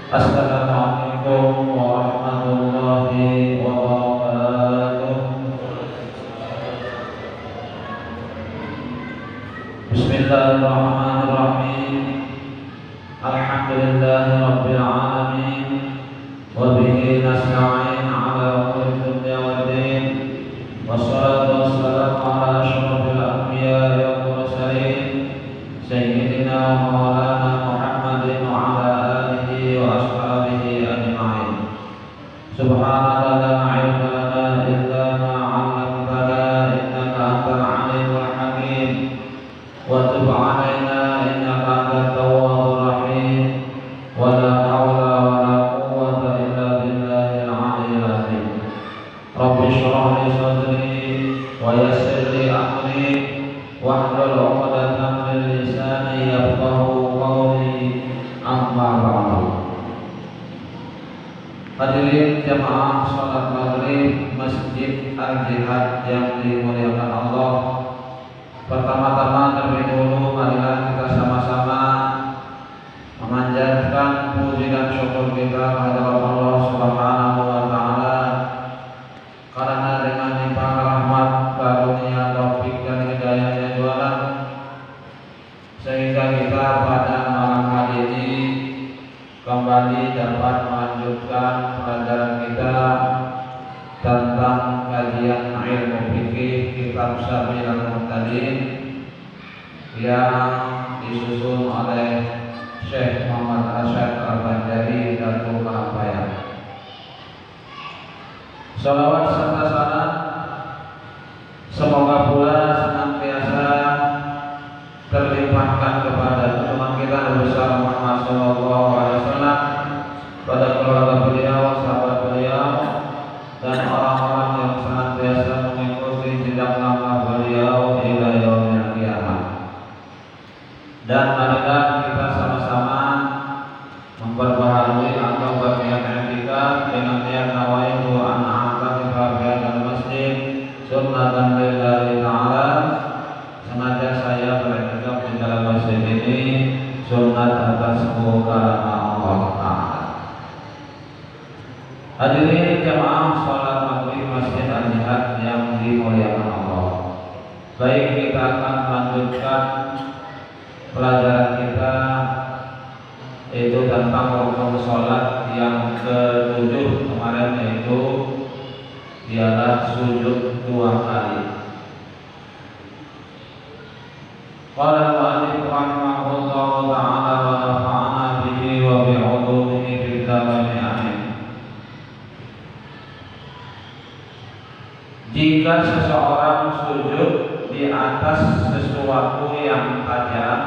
Assalamualaikum warahmatullahi wabarakatuh. Bismillahirrahmanirrahim. Alhamdulillahi rabbil alamin. Wa bihi nasta'in ala umuri dunya waddin. Wassalatu wassalamu ala asyrafil anbiya'i wal mursalin sayyidina wa maulana Muhammadin wa ala alihi wa ashabihi ajma'in. Subhanaka la ilma lana illa ma 'allamtana innaka antal alimul hakim. Wa tub 'alaina innaka antat tawwabur rahim. Wa la haula wa la quwwata illa billahil 'aliyyil 'azim. Rabbi shrah li sadri wa yassir li amri wahlul 'uqdatam min lisani yafqahu qawli. Amma ba'du. Hadirin jamaah salat maghrib Masjid Al-Jihad yang dimuliakan Allah. Pertama-tama terlebih dahulu marilah kita sama-sama memanjatkan puji dan syukur kita kepada Allah Subhanahu wa taala, karena dengan limpah rahmat, karunia, taufik dan hidayahnya jualan sehingga kita pada malam hari ini kembali dapat melanjutkan pelajaran kita tentang kajian ilmu fikih kitab Syafi'il Muhtadin yang disusun oleh Syekh Muhammad Asyad Al-Banjari Datul Mahapaya. Salawat serta salam semoga pula senantiasa terlimpahkan kepada junjungan kita Nabi besar Muhammad sallallahu alaihi wasallam, pada keluarga beliau, sahabat beliau, dan orang-orang yang senantiasa mengikuti jejak langkah beliau hingga yaumil qiyamah. Dan marilah kita sama-sama memperbaharui atau berniat etika dengan niat nawaitu an a'taqifa fi hadzal masjid sunnatan lillahi ta'ala. Sengaja saya beriktikaf di dalam masjid ini sunat atas karena Allah Ta'ala. Hadirin jamaah salat maghrib Masjid Al-Jihad yang dimuliakan Allah. Baik, kita akan melanjutkan pelajaran kita yaitu tentang rukun salat yang ke-7 kemarin, yaitu ialah sujud 2 kali. Qala al-mu'allif rahimahullahu ta'ala wa nafa'ana bihi wa bi'ulumihi fid dharain amin. Jika seseorang sujud di atas sesuatu yang tajam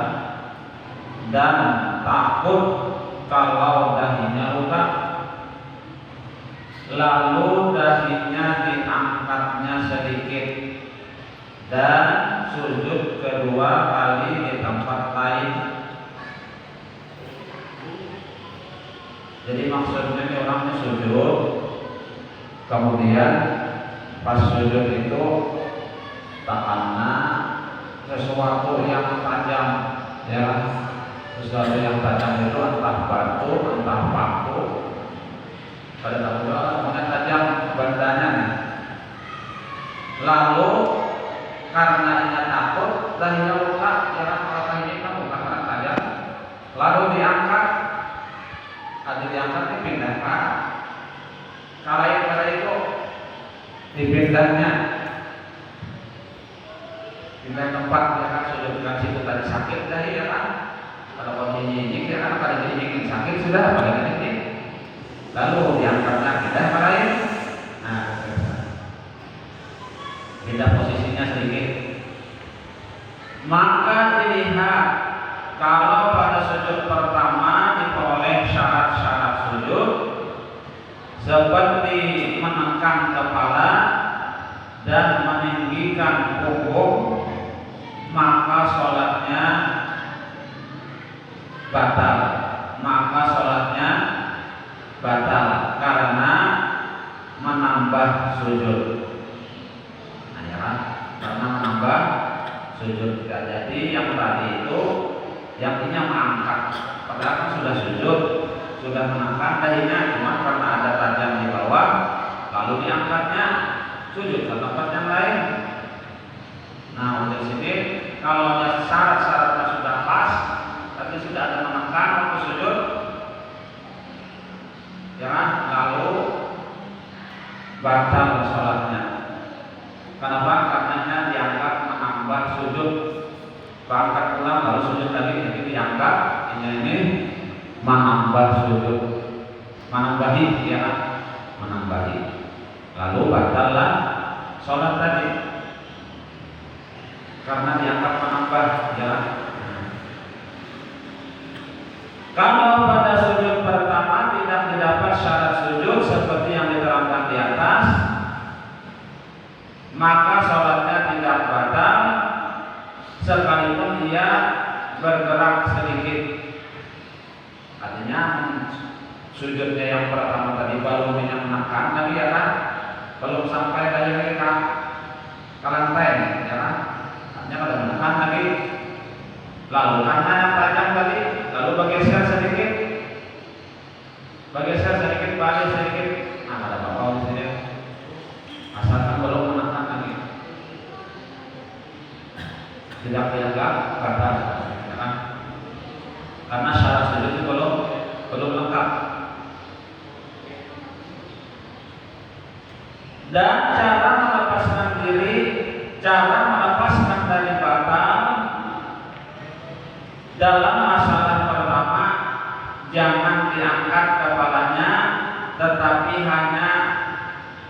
dan takut kalau dahinya luka, lalu dahinya diangkatnya sedikit dan sujud kedua kali di tempat lain. Jadi maksudnya ini orangnya sujud, kemudian pas sujud itu takana sesuatu yang tajam, ya, sesuatu yang tajam itu entah batu, entah paku. Pada tahun orang tajam bandanya. Lalu karena ia takut dahinya luka, jangan kalau ini kamu karena tajam, lalu diangkat, dipindahkan. Kalau itu dipindahnya, pindah tempat, ya kan, sujud kan situ tadi sakit dahi, ya kan. Kalau kau nyinyik, ya kan, pada nyinyik sakit sudah pada ini, lalu diangkatnya pindah ke lain. Nah, pindah posisinya sedikit. Maka dilihat kalau pada sujud pertama diperoleh syarat-syarat sujud seperti menekan kepala dan meninggikan punggung, maka sholatnya batal. Karena menambah sujud. Nah, ya, karena menambah sujud. Jadi yang tadi itu yang artinya mengangkat, padahal kan sudah sujud, sudah mengangkat dahinya, cuma karena ada tajam di bawah, lalu diangkatnya sujud ke tempat yang lain. Nah, untuk sini kalau syarat-syaratnya sudah pas, tapi sudah ada menekan waktu sujud, ya, lalu batal sholatnya. Kenapa? Karena dianggap menambah sujud. Angkat ulang lalu sujud lagi, jadi dianggap ini menambah sujud, menambahi, ya, menambahi. Lalu batallah sholat tadi karena dianggap menambah, ya. Kalau pada sujud pertama tidak didapat syarat sujud seperti yang diterangkan di atas, maka sholatnya tidak batal sekalipun dia bergerak sedikit. Artinya sujudnya yang pertama tadi baru menekan lagi, ya kan, belum sampai dari ke lantai, ya kan, artinya pada menekan lagi, lalu karena yang tajam tadi lalu bergeser sedikit, balik sedikit, nah ada apa-apa di sini, asalkan belum menekan lagi, tidak dianggap batal, ya kan, karena syarat sujud itu belum lengkap. Dan cara melepaskan diri, cara melepaskan dari batal dalam masalah pertama, jangan diangkat kepalanya, tetapi hanya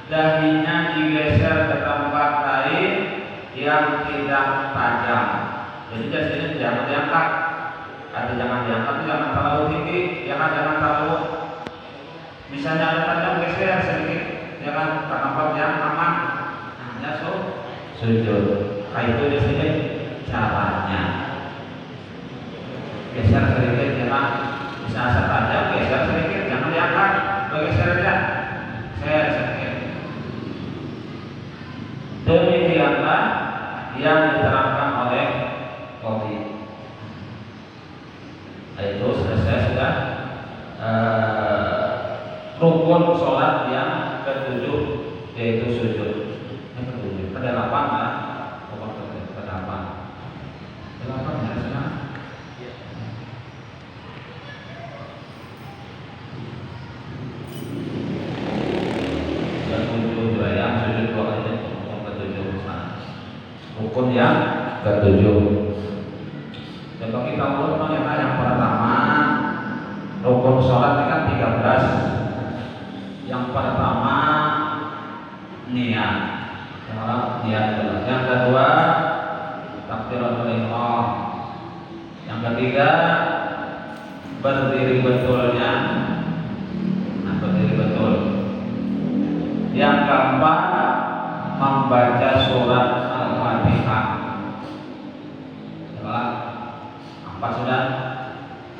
dahinya digeser ke tempat lain yang tidak tajam. Jadi jasanya jangan diangkat. Ada jangan diangkat, jangan terlalu tinggi, jangan terlalu, misalnya ada tajam geser sedikit, ya kan, karena yang aman, hanya sujud. Itu di sini caranya. Geser sedikit, jangan, misalnya tajam geser sedikit, jangan diangkat, bergeser aja, geser sedikit. Demikianlah yang diterangkan oleh Qadhi. Itu selesai sudah rukun sholat yang ketujuh, yaitu sujud. Yang ketujuh, ke-8 lah, ke-8 ya sana. Ketujuh yang sujud dua kali, rukun ketujuh sana. Rukun yang ketujuh. Contoh kita urut mengenai yang pertama, rukun sholat kan 13. Yang pertama niat, yang kedua takbiratul ihram, yang ketiga berdiri betulnya, berdiri betul, yang keempat membaca surat Al-Fatihah. Empat sudah.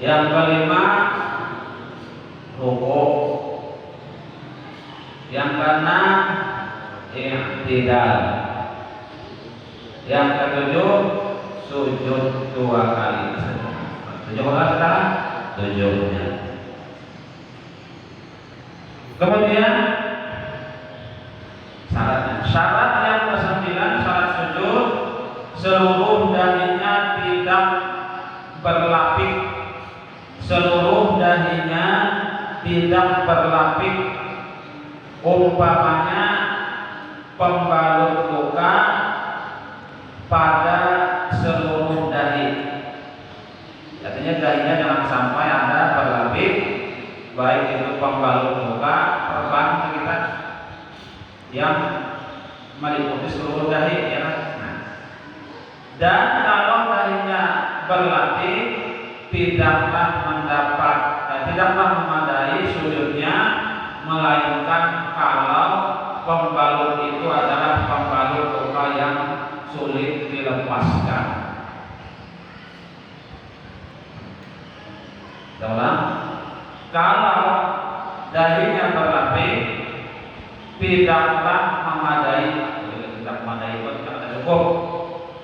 Yang kelima rukuk. Yang keenam i'tidal. Yang ketujuh sujud 2 kali. 7 kali sekarang 7-nya. Kemudian syarat yang ke-9, syarat sujud, seluruh dahinya tidak berlapik, seluruh dahinya tidak berlapik. Umpamanya pembalut luka pada seluruh dahi, artinya dahinya jangan sampai ada berlapik, baik itu pembalut luka, perban kita yang meliputi seluruh dahi, ya. Dan kalau dahinya berlapik, tidaklah memadai sujudnya, melainkan kalau pembalut itu adalah pembalut luka yang sulit dilepaskan. Kalau dahinya berlapik, tidaklah memadai, itu tidak cukup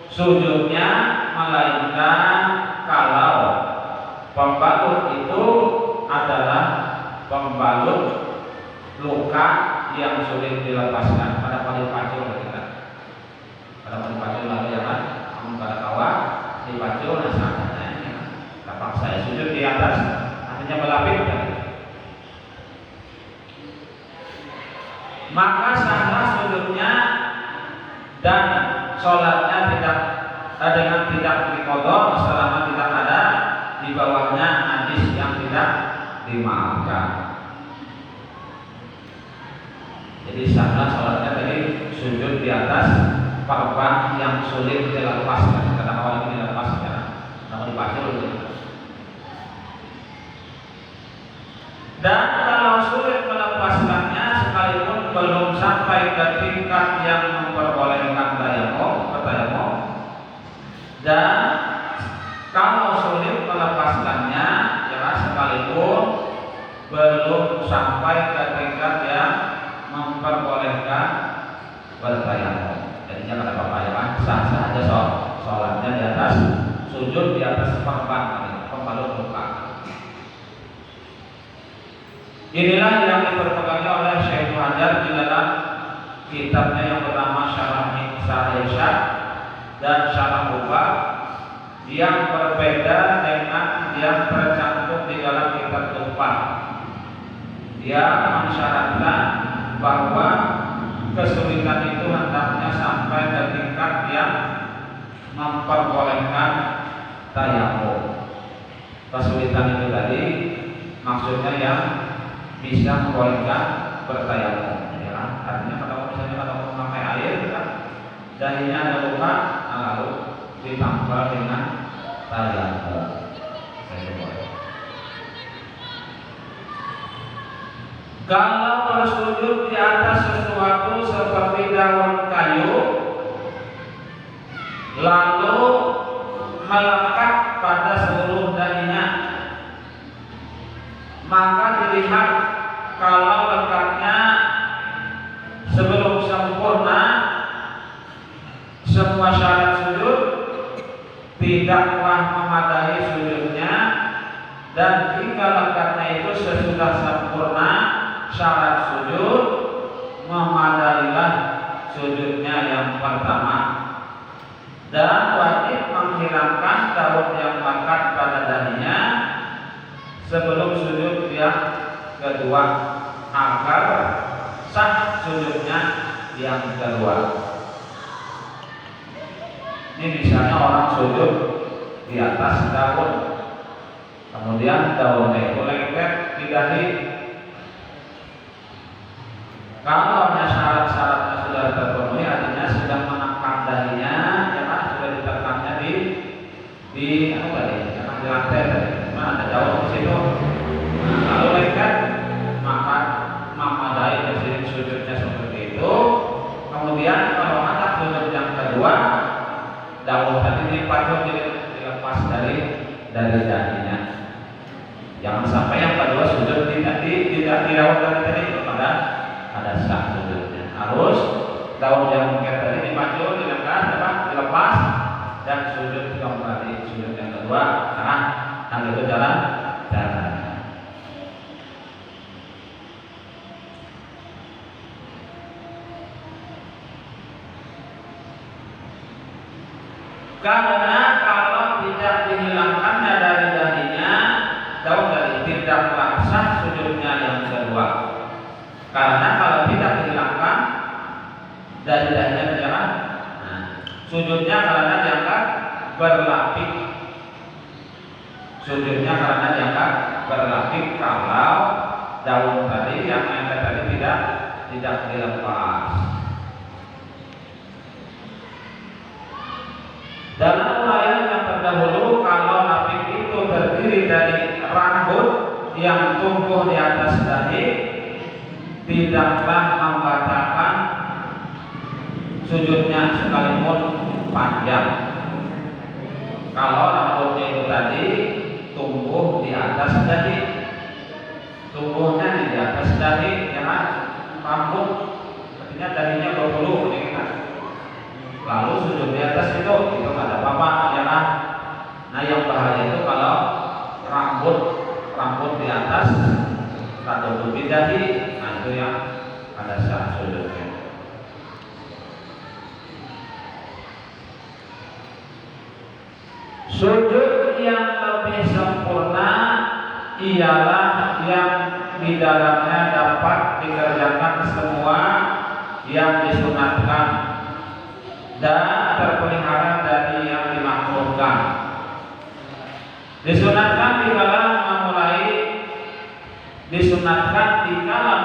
sujudnya, melainkan kalau pembalut itu adalah pembalut luka yang sulit dilepaskan pada kali pacul kita. Pada kali pacul lalu ya kan, pada kawah di pacul nasabnya ya. Tapak saya sujud di atas, artinya melapik kan. Maka sahlah sujudnya dan sholatnya dengan tidak diqadha selama tidak ada di bawahnya najis yang tidak dimaafkan. Jadi sahlah sholatnya tadi sujud di atas korban yang sulit dilepaskan. Karena awal ini dilepaskan, namun dipakai untuk dan kalau sulit melepaskannya sekalipun belum sampai ke tingkat yang memperbolehkan tayamum, dan kalau sulit melepaskannya ya sekalipun belum sampai ke tingkat yang memperbolehkan bertayamum. Jadinya kata Bapak ya kan, sah-sah aja sholatnya di atas sujud di atas pembalut luka. Inilah yang diperpegangi oleh Syekh Hajar di dalam kitabnya yang bernama Syarah Irsyad dan Syarah Bukhari yang berbeda dengan yang tercantum di dalam kitab Tuhfah. Dia mensyaratkan bahwa kesulitan itu hendaknya sampai ke tingkat yang memperbolehkan tayamum. Kesulitan itu tadi maksudnya yang bisa membolehkan bertayamum. Ya, artinya kalau misalnya kalau memakai air kan, dahinya ada luka, lalu ditambah dengan tayamum. Kalau bersujud di atas sesuatu seperti daun kayu, lalu melekat pada seluruh dahinya, maka dilihat kalau lekatnya sebelum sempurna semua syarat sujud, tidaklah memadai sujudnya, dan jika lekatnya itu sesudah sempurna syarat sujud, memadailah sujudnya yang pertama, dan wajib menghilangkan daun yang melekat pada dahinya sebelum sujud yang kedua agar sah sujudnya yang kedua. Ini misalnya orang sujud di atas daun, kemudian daunnya itu lengket di dahi. Kalau hanya syarat-syaratnya sudah terpenuhi, artinya sudah menekan dahinya, ya kan, sudah ditekannya di apa tadi? Karena di lantai tadi, ada daun di situ. Nah, lalu lengket, maka memadai dari sujudnya seperti itu. Kemudian kalau ada sujud yang kedua, daun tadi dipacul dilepas dari dahinya. Jangan sampai yang kedua sujud tidak dirawat dari tadi kepada ada sah sujudnya. Harus daun yang mungkin tadi dipacul, dilepas dan sujud kembali sujud yang kedua. Karena itu jalan. Karena kalau tidak dihilangkannya dari dahinya, daun dari tidaklah sah sujudnya yang kedua. Karena kalau tidak dihilangkan dari dahinya berjalan, sujudnya karena diangkat berlapik. Sujudnya karena diangkat berlapik kalau daun tadi yang tadi tidak dilepas. Dalam uraian yang terdahulu, kalau lapik itu terdiri dari rambut yang tumbuh di atas dahi, tidaklah membatalkan sujudnya sekalipun panjang. Kalau rambutnya itu tadi tumbuh di atas dahi, tumbuhnya di atas dahi, ya kan? Rambut, artinya dahinya berbulu, ya kan? Lalu sujud di atas itu nggak ada apa-apa, ya kan? Nah, yang bahaya itu kalau rambut di atas rada bidahi, nah itu yang pada saat sujudnya. Sujud yang lebih sempurna ialah yang di dalamnya dapat dikerjakan semua yang disunatkan dan terpelihara dari yang dimakruhkan. Disunatkan dikala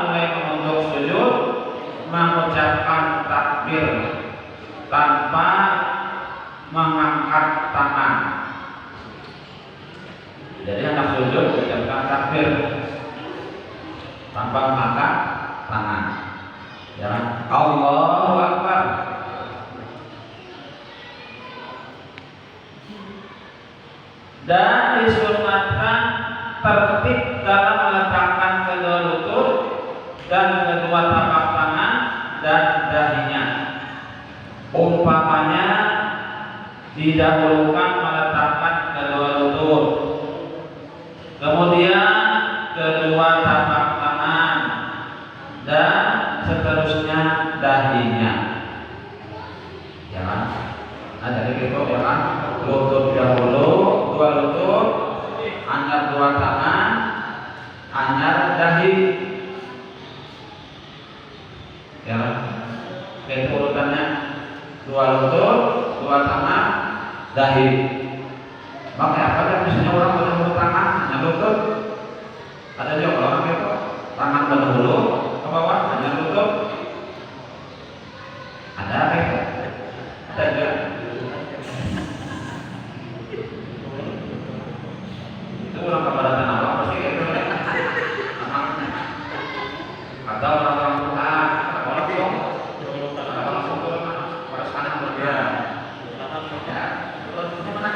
mulai menunduk sujud mengucapkan takbir tanpa mengangkat tangan. Jadi anak sujud mengucapkan takbir tanpa mengangkat tangan. Ya, Allahu Akbar. Dan disunatkan tertib dalam meletakkan kedua lutut dan kedua tapak tangan dan dahinya. Umpamanya didahulukan meletakkan kedua lutut, kemudian kedua tapak tangan dan seterusnya dahinya. Ya kan? Nah jadi gitu ya kan, lutut dahulu, dua lutut, anyar dua tangan, anyar dahi. Ya kan? Itu urutannya, dua lutut, dua tangan, dahi. Makanya apa kan misalnya orang berdahulu tangan, hanya lutut. Ada juga orang itu tangan berdahulu ke bawah, hanya lutut. Ada apa itu? Ada juga. Itu orang kepadatan Allah pasti itu. Ada orang-orang Tuhan, orang dong. Ada langsung turun pada kanan berdia. Ya, turun ke mana?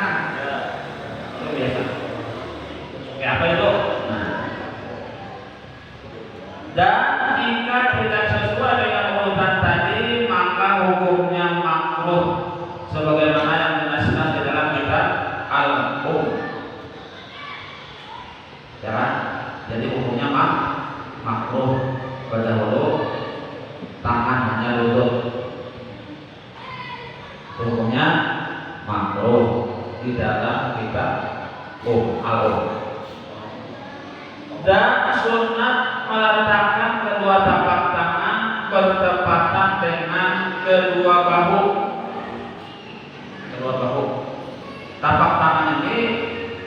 Itu biasa. Oke, apa itu? Dan jika tidak sesuai dengan urutan tadi, maka hukumnya makruh sebagaimana yang dijelaskan di dalam kitab Al-Um. Ya, jadi hukumnya makruh. Berdahulu tangan hanya lutut. Hukumnya makruh di dalam kitab Al-Um. Dan sunat meletakkan kedua tapak tangan bertepatan dengan kedua bahu. Tapak tangan ini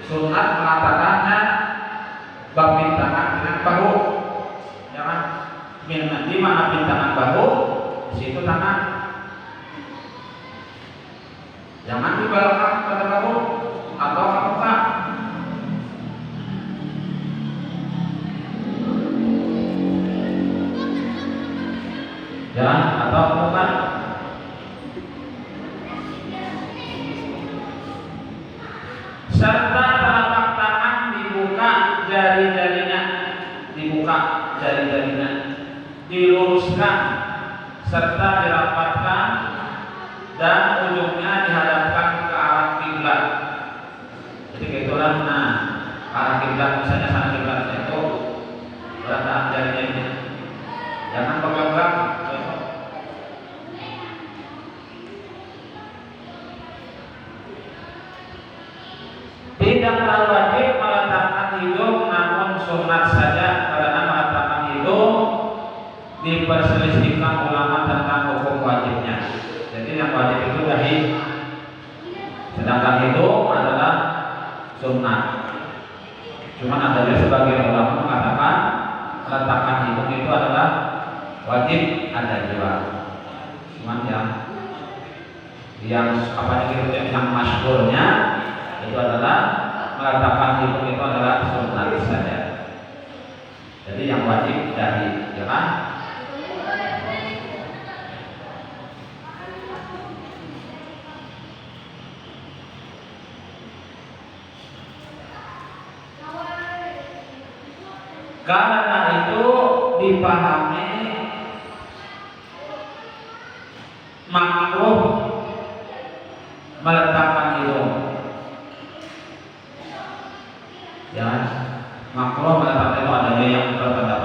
sunat meletakkannya bintangan dengan bahu. Jangan di mana bintangan bahu, di situ tangan. Jangan di belakang pada bahu atau ke muka. Jangan atau muka. Serta telapak tangan dibuka jari-jarinya, diluruskan serta dirapatkan dan ujungnya dihadapkan ke arah kiblat. Jadi gitulah, nah arah kiblat, misalnya sana kiblatnya itu berada jarinya ini. Jangan pegang. Tidaklah wajib meletakkan hidung, namun sunat saja karena meletakkan hidung diperselisihkan ulama tentang hukum wajibnya. Jadi yang wajib itu dahi, sedangkan hidung adalah sunat. Cuman ada juga sebagian ulama mengatakan meletakkan hidung itu adalah wajib, ada juga. Cuman yang masyhurnya itu adalah meletakkan hidung itu adalah sunat saja. Jadi yang wajib dahi, ya kan? Karena itu dipahami makruh meletakkan hidung. Ya, makruh meletakkan hidung, ada yang berpendapat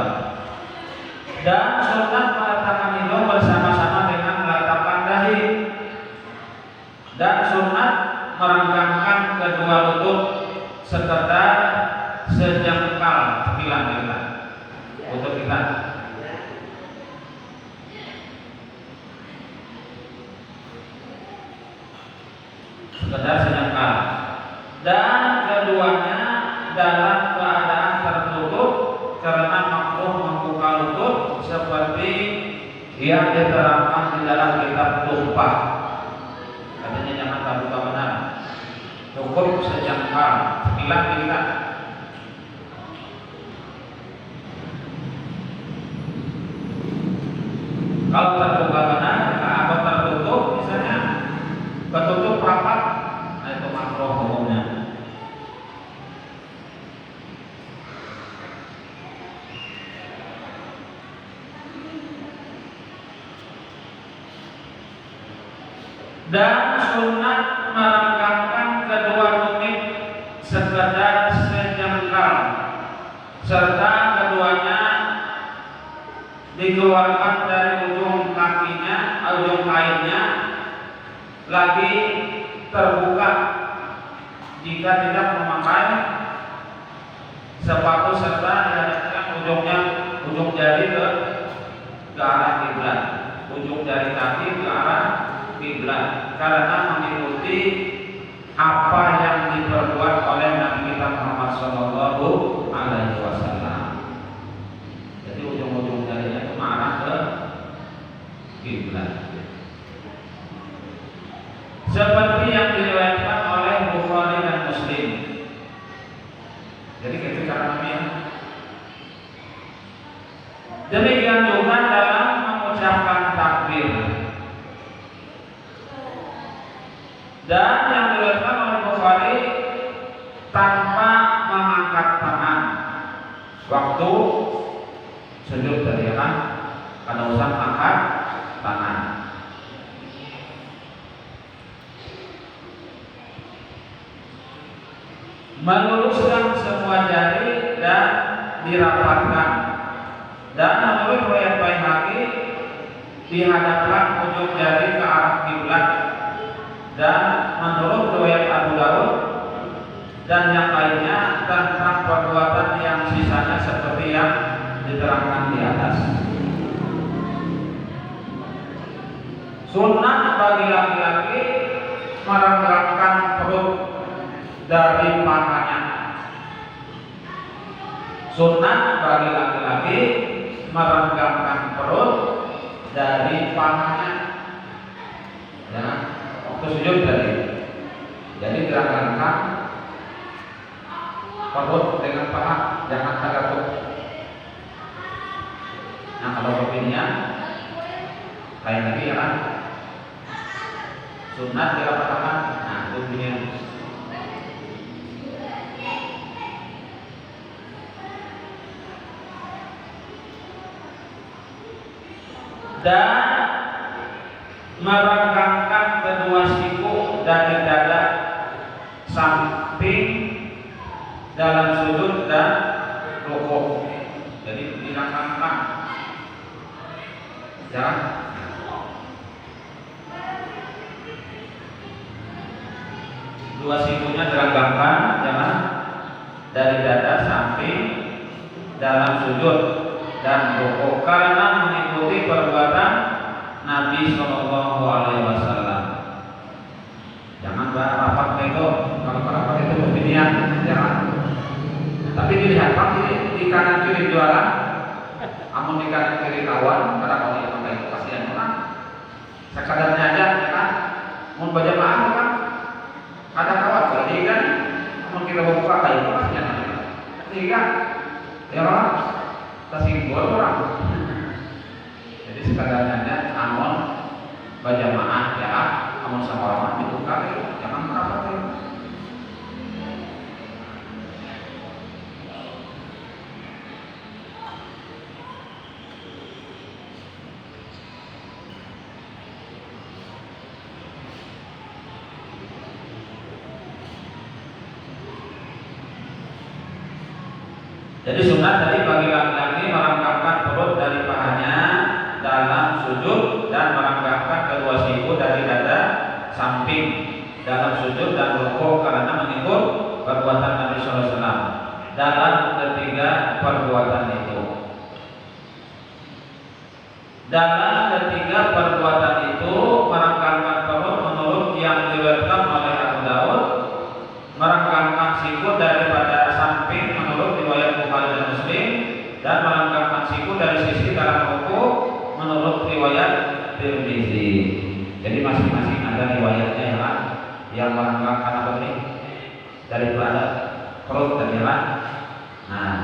Dan sunat meletakkan hidung bersama-sama dengan meletakkan dahi. Dan sunat merenggangkan kedua lutut sekedar sejengkal sebilang kita untuk kita. Sekedar sejengkal. Dan keduanya dalam keadaan tertutup karena makruh membuka lutut seperti yang diterangkan di dalam kitab Tuhfah. Katanya jangan buka benar, cukup sejengkal sebilang kita. Kalau terbuka benar atau tertutup, misalnya ketutup rapat, nah itu makruh hukumnya. Dan sunat merenggangkan kedua tumit sekedar sejengkal serta keduanya dikeluarkan dari ujung kakinya, ujung kainnya lagi terbuka jika tidak memakai sepatu serta dihadapkan ujung jari ke arah kiblat, ujung jari kaki ke arah kiblat, karena mengikuti apa yang diperbuat oleh Nabi kita Muhammad Shallallahu Alaihi Wasallam. Jadi ujung-ujung jarinya itu mengarah ke kiblat. Seperti yang diriwayatkan oleh Bukhari dan Muslim. Jadi itu cara Nabi. Demikian juga dalam mengucapkan takbir. Dan yang diriwayatkan oleh Bukhari tanpa mengangkat tangan waktu sujud tadi kan, kada usah angkat tangan. Meluruskan semua jari dan dirapatkan. Dan menurut riwayat Baihaqi dihadapkan ujung jari ke arah kiblat. Dan menurut riwayat Abu Daud dan yang lainnya tentang perbuatan yang sisanya seperti yang diterangkan di atas. Sunnah bagi laki-laki merenggangkan perut dari pahanya. Sunnah bagi laki-laki merenggangkan perut dari pahanya. Ya, waktu sujud tadi. Jadi gerakan perut dengan paha, jangan tergatuk. Nah kalau beginian lain lagi ya kan. Sunat dirapatkan. Nah itu beginian. Dan merenggangkan kedua siku dari dada samping dalam sujud dan rukuk. Jadi dirangkangkan, ya. Dua sikunya diranggangkan, jangan dari dada samping dalam sujud dan rukuk karena mengikuti perbuatan Nabi Shallallahu Alaihi Wasallam. Jangan rapat itu, kalau rapat itu beginian, jangan. Tapi dilihat di kanan kiri jualan, amun di kanan kiri kawan, karena kalau yang pakai itu kasihan orang. Sekadarnya aja, ya kan? Mun berjamaah kan, ada kawan jadi kan, amun kita buka kayu kasihan. Tiga, ya orang, tersinggung orang. Jadi sekadarnya amun berjamaah ya, amun sama orang dibuka kayu, jangan merapat ya. Jadi sunat tadi bagi laki-laki merangkapkan perut dari pahanya perbuatan itu. Dalam ketiga perbuatan itu merangkakkan perut menurut yang diriwayatkan oleh Abu Daud, merangkakkan siku daripada samping menurut riwayat Bukhari dan Muslim, dan merangkakkan siku dari sisi dalam ruku menurut riwayat Tirmizi. Jadi masing-masing ada riwayatnya ya kan? Yang merangkakkan apa ini? Daripada perut dan jalan. Nah,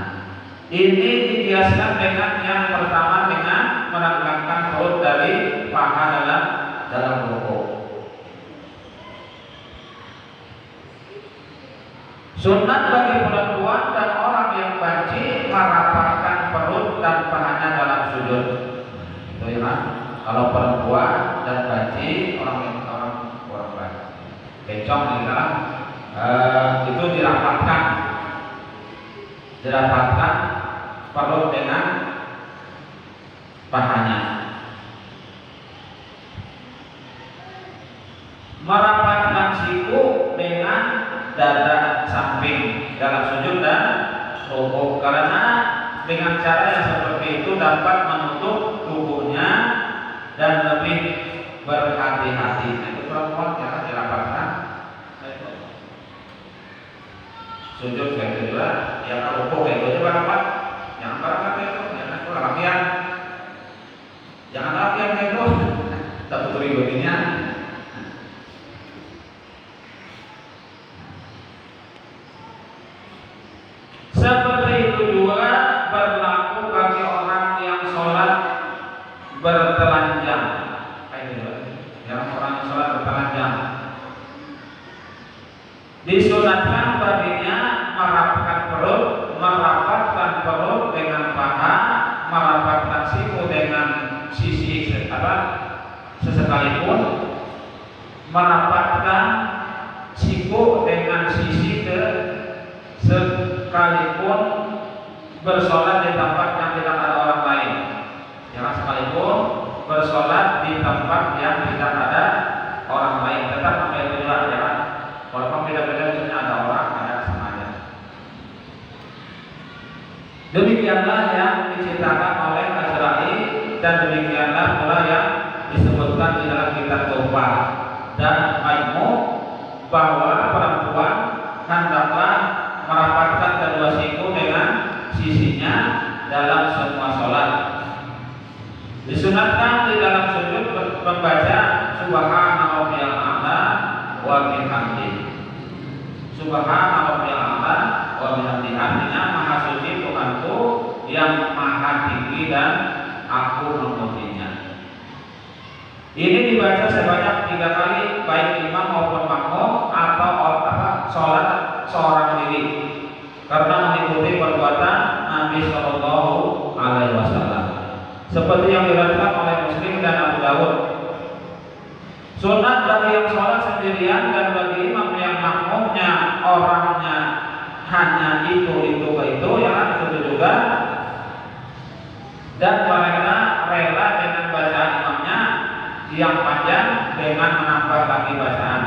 ini dikiaskan dengan yang pertama dengan merangkakkan perut dari paha dalam ruku. Sunat bagi perempuan dan orang yang banci merapatkan perut dan pahanya dalam sujud. Itu ya kan? Kalau perempuan dan banci orang banci, bencong itu dirapatkan perut dengan pahanya. Merapatkan siku dengan dada samping dalam sujud dan rukuk, karena dengan cara yang seperti itu dapat menutup tubuhnya dan lebih berhati-hati. Itu perempuan jangan dirapatkan. Sujud kayak itu juga, ya kalau rukuk kayak itu juga rapat. Jangan rapat kayak itu, jangan latihan. Jangan latihan kayak itu. Tak tuturi begininya. Seperti itu juga berlaku bagi orang yang sholat bertelanjang. Yang orang yang sholat bertelanjang disunatkan baginya merapatkan perut dengan paha, merapatkan siku dengan sisi sesekalipun, merapatkan siku dengan sisi sekalipun bersolat di tempat yang tidak ada orang lain. Jangan sekalipun bersolat di tempat yang tidak ada orang lain, tetap pakai tujuan, jangan. Walaupun beda-beda misalnya ada orang, ada sengaja. Demikianlah yang diceritakan oleh Asy'ari, dan demikianlah pula yang disebutkan di dalam kitab Tuhfah dan Majmu', bahwa perempuan hendaklah merapatkan kedua siku dengan sisinya dalam semua sholat. Disunatkan di dalam sujud membaca Subhana rabbiyal a'la wa bihamdihi. Subhana rabbiyal a'la wa bihamdihi, artinya maha suci Tuhanku yang maha tinggi dan aku memujinya. Ini dibaca sebanyak 3 kali, baik imam maupun makmum atau sholat seorang diri, karena mengikuti perbuatan Nabi Shallallahu Alaihi Wasallam, seperti yang diriwayatkan oleh Muslim dan Abu Dawud. Sunat bagi yang sholat sendirian dan bagi imam yang makmumnya orangnya hanya itu ya itu juga, dan mereka rela dengan bacaan imamnya yang panjang dengan menambah lagi bacaan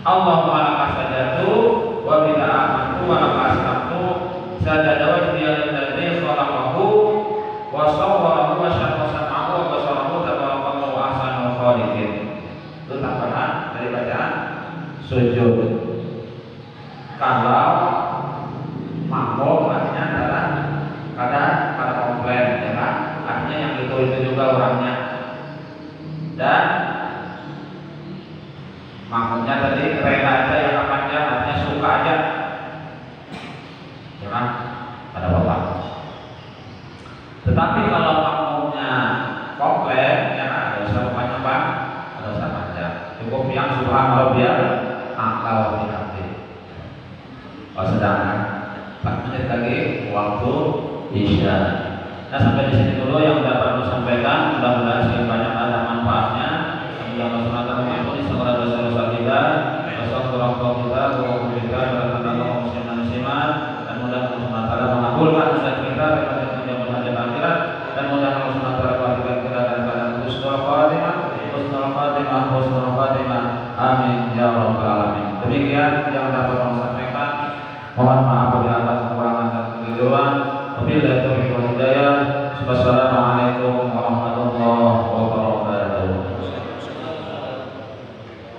Allahumma laka sajadtu wa bika amantu wa laka aslamtu sajada wajhiya lillazi khalaqahu wa sawwarahu wa syaqqa wa basarahu tabarakallahu ahsanul khaliqin. Itu tambahan dari bacaan sujud. Kalau makmum artinya adalah kada komplain, ya kan? Artinya yang itu juga orangnya. Dan makmumnya tadi rela aja yang panjang, artinya suka aja, ya kan? Ada apa-apa. Tetapi kalau makmumnya komplain, ya kan? Ada usah panjang, ada usah panjang. Cukup yang subhana rabbiyal a'la wa bihamdihi. Sedangkan 4 menit lagi waktu isya. Nah, sampai di sini dulu yang dapat disampaikan. Mudah-mudahan banyak ada manfaatnya. Yang